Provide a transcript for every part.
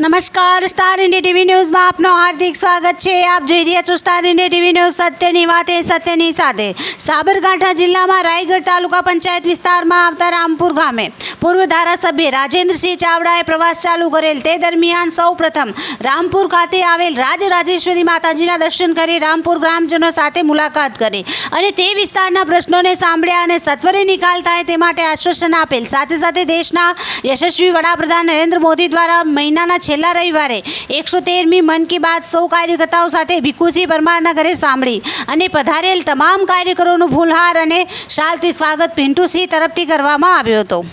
નમસ્કાર, star India TV ન્યૂઝમાં આપનું હાર્દિક સ્વાગત છે। આપ જોઈ રહ્યા છો સ્ટાર ઇન્ડિયા ટીવી ન્યૂઝ, સત્યની વાતે સત્યની સાથે। સાબરકાંઠા જિલ્લામાં રાયગઢ તાલુકા પંચાયત વિસ્તારમાં આવતા રામપુર ગામે પૂર્વ ધારાસભ્ય રાજેન્દ્રસિંહ ચાવડાએ પ્રવાસ ચાલુ કરેલ। તે દરમિયાન સૌપ્રથમ રામપુર ખાતે આવેલ રાજરાજેશ્વરી માતાજીના દર્શન કરી રામપુર ગ્રામજનો સાથે મુલાકાત કરી અને તે વિસ્તારના પ્રશ્નોને સાંભળ્યા અને સત્વરે નિકાલ થાય તે માટે આશ્વાસન આપેલ। સાથે સાથે દેશના યશસ્વી વડાપ્રધાન નરેન્દ્ર મોદી દ્વારા મહિનાના છેલ્લા રવિવારે 113મી મન કી બાત સૌ કાર્યકર્તાઓ સાથે ભીખુસિંહ પરમારના ઘરે સાંભળી અને પધારેલ તમામ કાર્યકરોનું ફૂલહાર અને શાલથી સ્વાગત પિન્ટુસિંહ તરફથી કરવામાં આવ્યો હતો।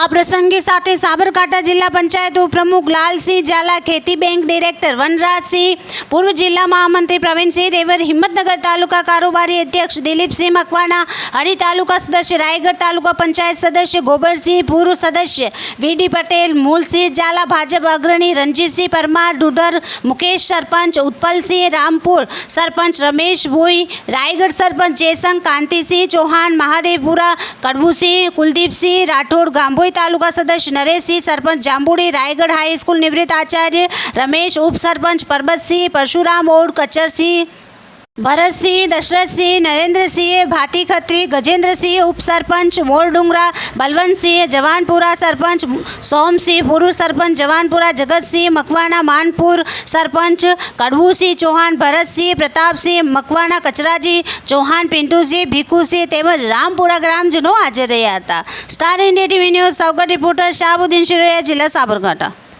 આ પ્રસંગે સાથે સાબરકાંઠા જિલ્લા પંચાયત ઉપપ્રમુખ લાલસિંહ ઝાલા, ખેતી બેંક ડિરેક્ટર વનરાજસિંહ, પૂર્વ જિલ્લા મહામંત્રી પ્રવીણસિંહ રેવર, હિંમતનગર તાલુકા કારોબારી અધ્યક્ષ દિલીપસિંહ મકવાણા, હળી તાલુકા સદસ્ય રાયગઢ તાલુકા પંચાયત સદસ્ય ગોબરસિંહ, પૂર્વ સદસ્ય વીડી પટેલ, મૂલસિંહ ઝાલા, ભાજપ અગ્રણી રણજીતસિંહ પરમાર, ડુડર મુકેશ, સરપંચ ઉત્પલસિંહ, રામપુર સરપંચ રમેશ ભુઈ, રાયગઢ સરપંચ જયસંગ, કાંતિસિંહ ચૌહાણ, મહાદેવપુરા કડવુસિંહ, કુલદીપસિંહ રાઠોડ, ગાંભોઈ તાલુકા સદસ્ય નરેશસિંહ, સરપંચ જાંબુડી, રાયગઢ હાઈસ્કૂલ નિવૃત્ત આચાર્ય રમેશ, ઉપસરપંચ પરબતસિંહ, પરશુરામ ઓડ, કચરસિંહ, ભરતસિંહ, દશરથસિંહ, નરેન્દ્રસિંહ, ભાતી ખત્રી, ગજેન્દ્રસિંહ, ઉપસરપંચ મોરડુંગરા, બલવંતસિંહ, જવાનપુરા સરપંચ સોમસિંહ, પૂર્વ સરપંચ જવાનપુરા જગતસિંહ મકવાણા, માનપુર સરપંચ કડવુસિંહ ચૌહાણ, ભરતસિંહ, પ્રતાપસિંહ મકવાણા, કચરાજી ચૌહાણ, પિન્ટુસિંહ, ભીખુસિંહ તેમજ રામપુરા ગ્રામજનો હાજર રહ્યા હતા। Star India TV news Saugata reporter Shahbuddin Shiroya, જિલ્લા સાબરકાંઠા।